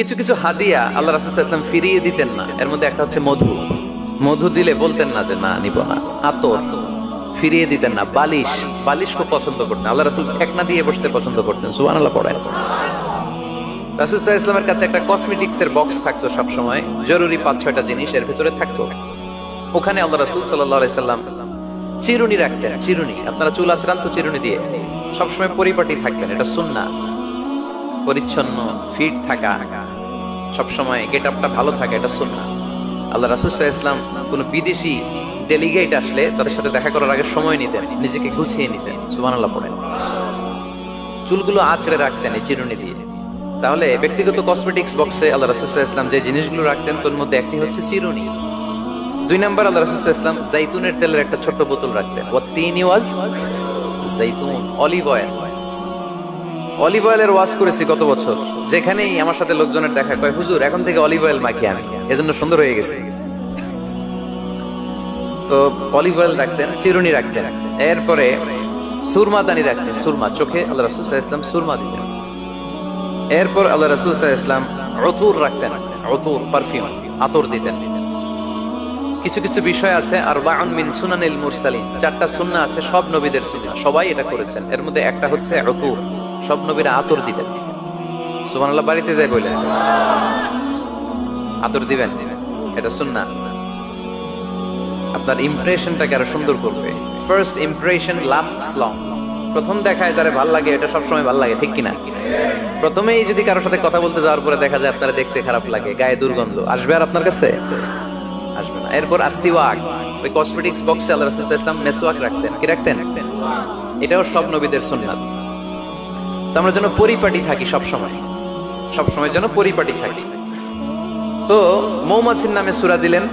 কিছু কিছু হাদিয়া আল্লাহ রাসূল সাল্লাল্লাহু আলাইহি ওয়াসাল্লাম ফিরিয়ে দিতেন না। এর মধ্যে একটা হচ্ছে মধু। মধু দিলে বলতেন না যে না নিব না। আতর ফিরিয়ে দিতেন না। বালিশ, বালিশ খুব পছন্দ করতেন আল্লাহ রাসূল। ঠেকনা দিয়ে বসতে পছন্দ করতেন। সুবহানাল্লাহ পড়েন। রাসূল সাল্লাল্লাহু আলাইহি ওয়াসাল্লামের কাছে একটা কসমেটিক্স এর বক্স থাকতো সব সময়, জরুরি 5-6টা জিনিস এর ভিতরে থাকতো। ওখানে আল্লাহ রাসূল সাল্লাল্লাহু আলাইহি ওয়াসাল্লাম চিরুনি রাখতেন। চিরুনি, আপনারা চুল আঁচড়ান তো চিরুনি দিয়ে, সবসময় পরিপাটি থাকবেন, এটা সুন্নাহ। পরিচ্ছন্ন ফিট থাকা, সবসময় গেট আপটা ভালো থাকা, এটা সুন্নাহ। আল্লাহ রাসূল সাল্লাল্লাহু আলাইহি ওয়াসাল্লাম কোনো বিদেশি ডেলিগেট আসলে তাদের সাথে দেখা করার আগে সময় নিতেন, নিজেকে গুছিয়ে নিতেন। সুবহানাল্লাহ পড়েন। চুলগুলো আঁচড়ে রাখতেন এই চিরুনি দিয়ে। তাহলে ব্যক্তিগত কসমেটিক্স বক্সে আল্লাহ রাসূল সাল্লাল্লাহু আলাইহি ওয়াসাল্লাম যে জিনিসগুলো রাখতেন তার মধ্যে একটি হচ্ছে চিরুনি। 2 নাম্বার আল্লাহ রাসূল সাল্লাল্লাহু আলাইহি ওয়াসাল্লাম জাইতুনের তেলের একটা ছোট বোতল রাখতেন। ওয়াতিনি ওয়াজ জাইতুন, অলিভ অয়েল। অলিভ অয়েলের ওয়াজ করেছি কত বছর, যেখানেই আমার সাথে লোকজনের দেখা কয় হুজুর এখন থেকে অলিভ অয়েল মাখি আমি, এজন্য সুন্দর হয়ে গেছে। তো অলিভ অয়েল রাখতেন, চিরুনি রাখতেন। এরপরে সুরমা দানি রাখতেন, সুরমা, চোখে আল্লাহ রাসূল সাল্লাল্লাহু আলাইহি ওয়াসাল্লাম সুরমা দিতেন। এরপর আল্লাহ রাসূল সাল্লাল্লাহু আলাইহি ওয়াসাল্লাম উতুর রাখতেন, উতুর পারফিউম, আতর দিতেন। কিছু কিছু বিষয় আছে আরবাউন মিন সুনানিল মুরসালিন, 4টা সুন্নাহ আছে সব নবীদের সুন্নাহ, সবাই এটা করেছেন। এর মধ্যে একটা হচ্ছে উতুর, সব নবীরা আতর দিতেন। সুবহানাল্লাহ, বাড়িতে যাই বলেন আতর দিবেন, এটা সুন্নাহ। আপনার ইমপ্রেশনটাকে আরো সুন্দর করবে। First impression lasts long. প্রথম দেখায় যারা ভাল লাগে এটা সবসময় ভাল লাগে, ঠিক কিনা? প্রথমেই যদি কারোর সাথে কথা বলতে যাওয়ার পরে দেখা যায় আপনারা দেখতে খারাপ লাগে, গায়ে দুর্গন্ধ, আসবে আর আপনার কাছে? আসবে না। এরপর আসিওয়াক, ওই কসমেটিক্স বক্সে আল্লাহ রাসূল সাল্লাল্লাহু আলাইহি ওয়াসাল্লাম মেসওয়াক রাখতেন। কি রাখতেন? এটাও সব নবীদের সুন্নাত। তো আমরা যেন পরিপাটি থাকি সব সময়, সব সময় যেন পরিপাটি থাকি। তো মৌমাছির নামে সূরা দিলেন,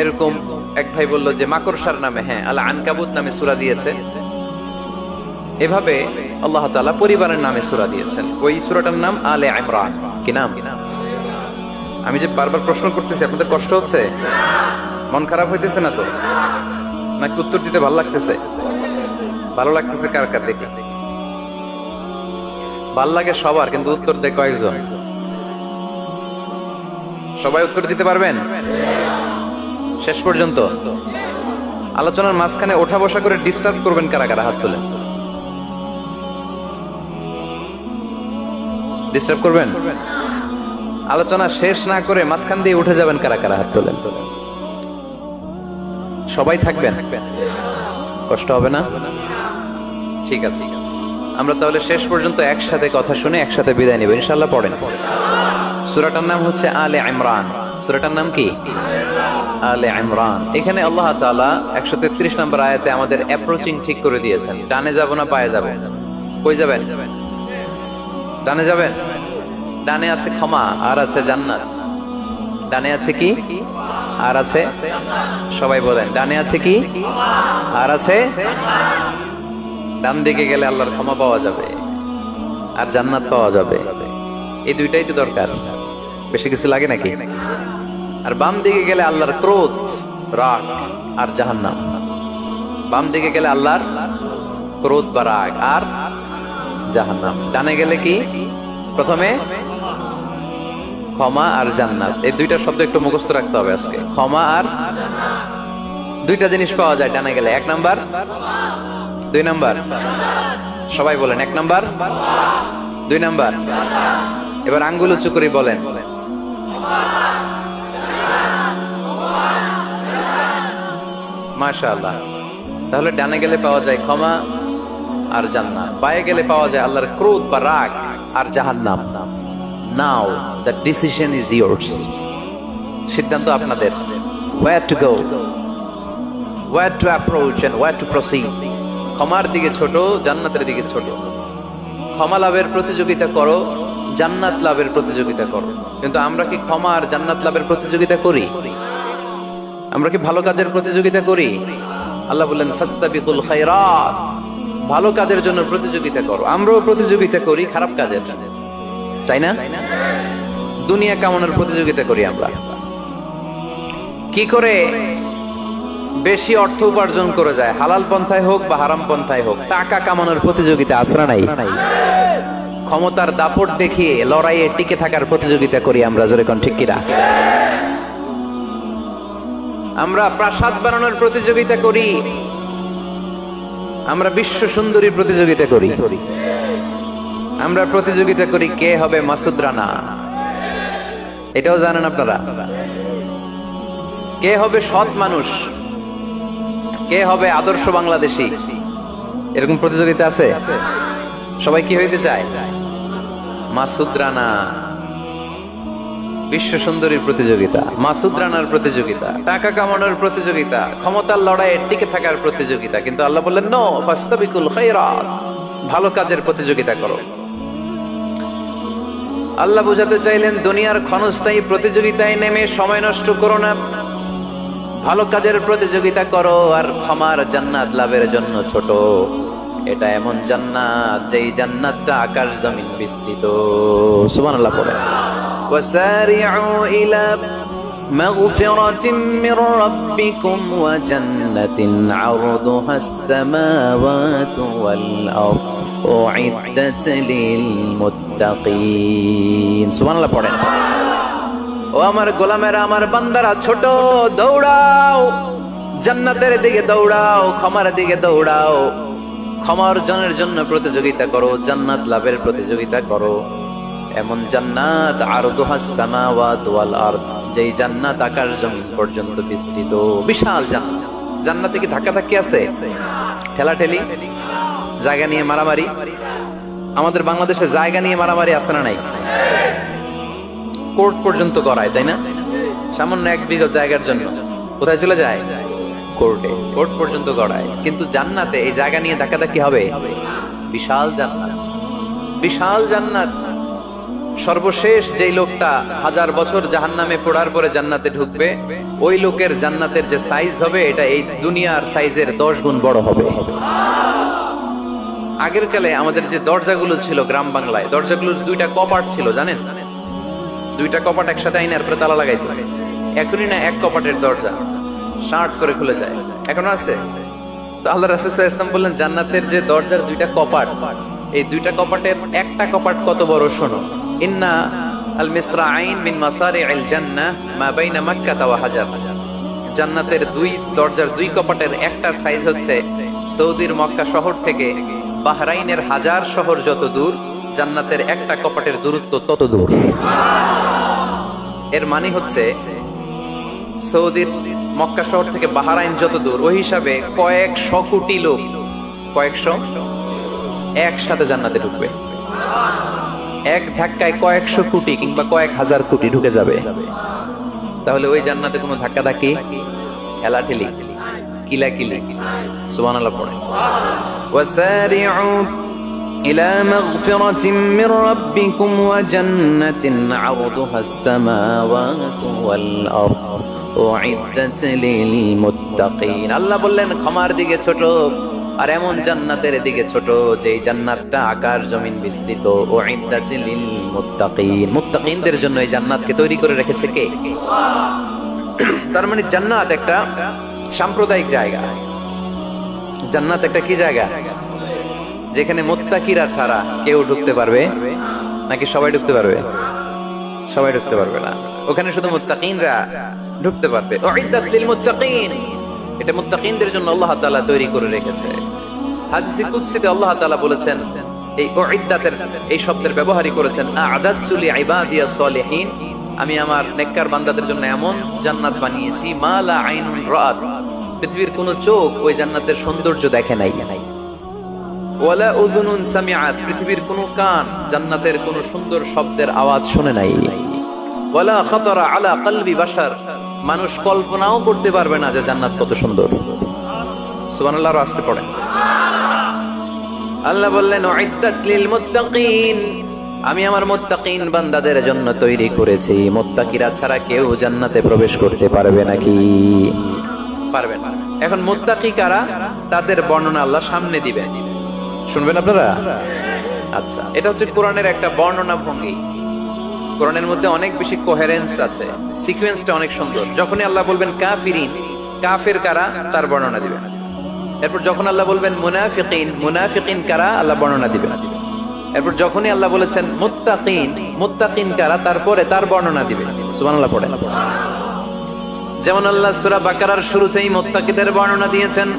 এরকম এক ভাই বলল যে মাকড়সার নামে, হ্যাঁ, আল আনকাবুত নামে সূরা দিয়েছে। এভাবে আল্লাহ তাআলা পরিবারের নামে সূরা দিয়েছেন। ওই সূরাটার নাম আলে ইমরান। কি নাম? আমি যে বারবার প্রশ্ন করতেছি, আপনাদের কষ্ট হচ্ছে? মন খারাপ হইতেছে না তো? নাকি উত্তর দিতে ভালো লাগতেছে? ভালো লাগতেছে কার কার? দেখি ভাল লাগে সবার, কিন্তু উত্তর দেয় কয়েকজন? সবাই উত্তর দিতে পারবেন শেষ পর্যন্ত? আলোচনার মাঝখানে ওঠা বসা করে ডিস্টার্ব করবেন কারা কারা? হাত তোলেন। ডিস্টার্ব করবেন? আলোচনা শেষ না করে মাঝখান দিয়ে উঠে যাবেন কারা কারা? হাত তোলেন। সবাই থাকবেন, কষ্ট হবে না? ঠিক আছে, আমরা তাহলে শেষ পর্যন্ত একসাথে কথা শুনে একসাথে বিদায় নেব ইনশাআল্লাহ। পড়েন। সূরাটার নাম হচ্ছে আলে ইমরান। সূরাটার নাম কি? আলে ইমরান। এখানে আল্লাহ তাআলা 133 নম্বর আয়াতে আমাদের অ্যাপ্রোচিং ঠিক করে দিয়েছেন। ডানে যাব না বায়ে যাব? কই যাবেন? ডানে যাবেন। ডানে আছে ক্ষমা আর আছে জান্নাত। ডানে আছে কি আর আছে? সবাই বলেন, ডানে আছে কি আর আছে? ডান দিকে গেলে আল্লাহর ক্ষমা পাওয়া যাবে আর জান্নাত পাওয়া যাবে। এই দুইটাই তো দরকার, বেশি কিছু লাগে নাকি? আর বাম দিকে গেলে আল্লাহর ক্রোধ, রাগ আর জাহান্নাম। বাম দিকে গেলে আল্লাহর ক্রোধ বা রাগ আর জাহান্নাম। ডানে গেলে কি? প্রথমে ক্ষমা আর জান্নাত। এই দুইটা শব্দ একটু মুখস্থ রাখতে হবে আজকে। ক্ষমা আর, দুইটা জিনিস পাওয়া যায় ডানে গেলে। 1 নাম্বার, 2 নাম্বার। সবাই বলেন 1 নাম্বার, 2 নাম্বার। এবার আঙ্গুল উঁচু করে বলেন। মাশাআল্লাহ। তাহলে ডানে গেলে পাওয়া যায় ক্ষমা আর জান্নাত, বায়ে গেলে পাওয়া যায় আল্লাহর ক্রোধ বা রাগ আর জাহান্নাম। Now the decision is yours. সিদ্ধান্ত আপনাদের। Where to go, where to approach and where to proceed. ক্ষমার দিকে ছোট, জান্নাতের দিকে ছোট। ক্ষমা লাভের প্রতিযোগিতা করো, জান্নাত লাভের প্রতিযোগিতা করো। কিন্তু আমরা কি ক্ষমা আর জান্নাত লাভের প্রতিযোগিতা করি? আমরা কি ভালো কাজের প্রতিযোগিতা করি? আল্লাহ বললেন ফাস্তাবিকুল খায়রাত, ভালো কাজের জন্য প্রতিযোগিতা করো। আমরাও প্রতিযোগিতা করি খারাপ কাজের, তাই না? দুনিয়া কামানোর প্রতিযোগিতা করি আমরা। কি করে বেশি অর্থ উপার্জন করে যায়, হালাল পন্থায় হোক বা হারাম পন্থায় হোক, টাকা কামানোর প্রতিযোগিতা আসরা নাই? ক্ষমতার দাপট দেখিয়ে লড়াইয়ে টিকে থাকার প্রতিযোগিতা করি আমরা, জোরে কোন ঠিক কিনা? আমরা প্রাসাদ বানানোর প্রতিযোগিতা করি, আমরা বিশ্ব সুন্দরীর প্রতিযোগিতা করি, আমরা প্রতিযোগিতা করি কে হবে মাসুদ রানা। এটাও জানেন আপনারা? কে হবে সৎ মানুষ, কে হবে আদর্শ বাংলাদেশী, এরকম প্রতিযোগিতা আছে। সবাই কি হইতে চায়? মাসুদ রানা। বিশ্ব সুন্দরীর প্রতিযোগিতা, মাসুদ রানার প্রতিযোগিতা, টাকা কামানোর প্রতিযোগিতা, ক্ষমতার লড়াইয়ে টিকে থাকার প্রতিযোগিতা। কিন্তু আল্লাহ বললেন নো, ফাস্তাবিকুল খায়রাত, ভালো কাজের প্রতিযোগিতা করো। আল্লাহ বুঝাতে চাইলেন দুনিয়ার ক্ষণস্থায়ী প্রতিযোগিতায় নেমে সময় নষ্ট করো না, ভালো কাজের প্রতিযোগিতা করো। আর ক্ষমার জান্নাত লাভের জন্য ছোট, এটা এমন জান্নাত যেই জান্নাতটা আকাশ জমিন বিস্তৃত। সুবহানাল্লাহ পড়ে। وسارعوا إلى مغفرة من ربكم وجنة عرضها السماوات والأرض أعدت للمتقين। سبحان الله পড়েন। ও আমার গোলামেরা, আমার বান্দারা, ছোট দৌড়াও, জান্নাতের দিকে দৌড়াও, ক্ষমার দিকে দৌড়াও। ক্ষমা অর্জনের জন্য প্রতিযোগিতা করো, জান্নাত লাভের প্রতিযোগিতা করো। এমন জান্নাত আরদুহাস সামাওয়াত ওয়াল আরদ, যেই জান্নাত আকাশ জমিন পর্যন্ত বিস্তৃত, বিশাল জান্নাত। জান্নাতে কি ধাক্কাধাক্কি আছে? ঠেলাঠেলি, জায়গা নিয়ে মারামারি? আমাদের বাংলাদেশে জায়গা নিয়ে মারামারি আছে না নাই? কোর্ট পর্যন্ত করায়, তাই না? সামান্য 1 বিঘা জায়গার জন্য কোথায় চলে যায়? কোর্টে। কোর্ট পর্যন্ত করায়। কিন্তু জান্নাতে এই জায়গা নিয়ে ধাক্কাধাক্কি হবে? বিশাল জান্নাত, বিশাল জান্নাত। সর্বশেষ যেই লোকটা 1000 বছর জাহান্নামে পড়ার পরে জান্নাতে ঢুকবে, ওই লোকের জান্নাতের যে সাইজ হবে এটা এই দুনিয়ার সাইজের 10 গুণ বড় হবে। আগের কালে আমাদের যে দরজাগুলো ছিল গ্রাম বাংলায়, দরজাগুলোর 2টা কপাট ছিল, জানেন? 2টা কপাট একসাথে আইনার পরে তালা লাগাইতো। এখনই না, এক কপাটের দরজা শার্ট করে খুলে যায়। এখন আছে তো? আল্লাহ রাসূল সাল্লাল্লাহু আলাইহি ওয়াসাল্লাম বললেন জান্নাতের যে দরজার 2টা কপাট, এই 2টা কপাটের একটা কপাট কত বড় শোনো। ইন্না আল মিসরাআইন মিন মাসারি'আল জান্নাহ মা বাইনা মক্কা ওয়া হাজার। জান্নাতের 2 দরজার 2 কপাটের একটার সাইজ হচ্ছে সৌদির মক্কা শহর থেকে বাহরাইনের হাজার শহর যত দূর, জান্নাতের একটা কপাটের দূরত্ব তত দূর। এর মানে হচ্ছে সৌদির মক্কা শহর থেকে বাহরাইন যত দূর, ওই হিসাবে কয়েকশো কোটি লোক, কয়েকশো একসাথে জান্নাতে ঢুকবে। এক ধাক্কায় কয়েকশো কোটি কিংবা কয়েক হাজার কোটি ঢুকে যাবে। তাহলে ওই জান্নাতে কোনো ধাক্কাধাক্কি, ঠেলাঠেলি, কিলাকিলি? সুবহানাল্লাহ পড়ে। ওয়াসারি'উ ইলা মাগফিরাতিন মির রাব্বিকুম ওয়া জান্নাতিন 'আরদুহাস সামাওয়াতু ওয়াল আরদ উ'ইদ্দাত লিল মুত্তাকিন। আল্লাহ বললেন ক্ষমার দিকে ছোট, আর এমন জান্নাতের দিকে ছোট যেই জান্নাতটা আকাশ জমিন বিস্তৃত। উ'ইদ্দাত লিল মুত্তাকিন, মুত্তাকিনদের জন্য এই জান্নাতকে তৈরি করে রেখেছে কে? তার মানে জান্নাত একটা সাম্প্রদায়িক জায়গা। জান্নাত একটা কি জায়গা? যেখানে মুত্তাকিরা ছাড়া কেউ ঢুকতে পারবে নাকি সবাই ঢুকতে পারবে? সবাই ঢুকতে পারবে না, ওখানে শুধু মুত্তাকিনরা ঢুকতে পারবে। উ'ইদ্দাত লিল মুত্তাকিন, এটা মুত্তাকিনদের জন্য আল্লাহ তাআলা তৈরি করে রেখেছে। হাদিসে কুদসিতে আল্লাহ তাআলা বলেছেন, এই উ'ইদ্দাতের এই শব্দের ব্যবহারই করেছেন আ'দাতু লিইবাদিয়াস সালিহিন, আমি আমার নেককার বান্দাদের জন্য এমন জান্নাত বানিয়েছি মা লা আইনুন রাআত, পৃথিবীর কোন চোখ ওই জান্নাতের সৌন্দর্য দেখে নাই। ওয়ালা উযুনুন সামিআত, পৃথিবীর কোন কান জান্নাতের কোন সুন্দর শব্দের আওয়াজ শুনে নাই। ওয়ালা খাতারা আলা কলবি বাশার, মানুষ কল্পনাও করতে পারবে না যে জান্নাত কত সুন্দর। সুবহানাল্লাহ, আসতে পড়ে। আল্লাহ বললেন উ'ইদ্দাত লিল মুত্তাকিন, আমি আমার মুত্তাকিন বান্দাদের জন্য তৈরি করেছি। মুত্তাকিরা ছাড়া কেউ জান্নাতে প্রবেশ করতে পারবে নাকি? পারবে না। এখন মুত্তাকি কারা, তাদের বর্ণনা আল্লাহ সামনে দিবেন, শুনবেন আপনারা? আচ্ছা, এটা হচ্ছে কোরআনের একটা বর্ণনা ভঙ্গি। কোরআনের মধ্যে অনেক বেশি কোহেরেন্স আছে, সিকোয়েন্সটা অনেক সুন্দর। যখনই আল্লাহ বলবেন কাফিরিন, কাফের কারা, তার বর্ণনা দিবেন। এরপর যখন আল্লাহ বলবেন মুনাফিকিন, মুনাফিকিন কারা, আল্লাহ বর্ণনা দিবেন। এরপর যখনই আল্লাহ বলেছেন মুত্তাকিন, মুত্তাকিন কারা, তারপরে তার বর্ণনা দিবে। সুবহানাল্লাহ পড়েন। যেমন আল্লাহ সূরা বাকারার শুরুতেই মুত্তাকিদের বর্ণনা দিয়েছেন।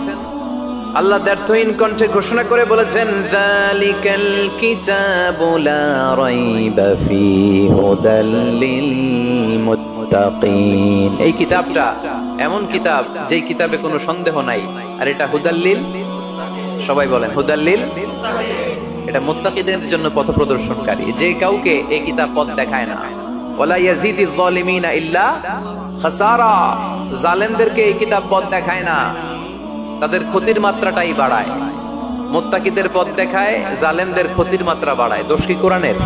আল্লাহ দ্ব্যর্থহীন কণ্ঠে ঘোষণা করে বলেছেন, যালিকাল কিতাবু লা রাইবা ফীহি হুদাল লিল মুত্তাকিন। এই কিতাবটা এমন কিতাব যেই কিতাবে কোনো সন্দেহ নাই, আর এটা হুদাল্লিল, সবাই বলেন হুদাল্লিল, এটা মুত্তাকিদের জন্য পথ প্রদর্শনকারী। যে কাউকে এই কিতাব পথ দেখায় না। ওয়ালা ইয়াজিদিজ যালিমিনা ইল্লা খাসারা, জালেমদেরকে এই কিতাব পথ দেখায় না, তাদের ক্ষতির মাত্রাটাই বাড়ায়। মুত্তাকিদের পথ দেখায়, জালেমদের ক্ষতির মাত্রা বাড়ায়। দোষ কি কোরআনের?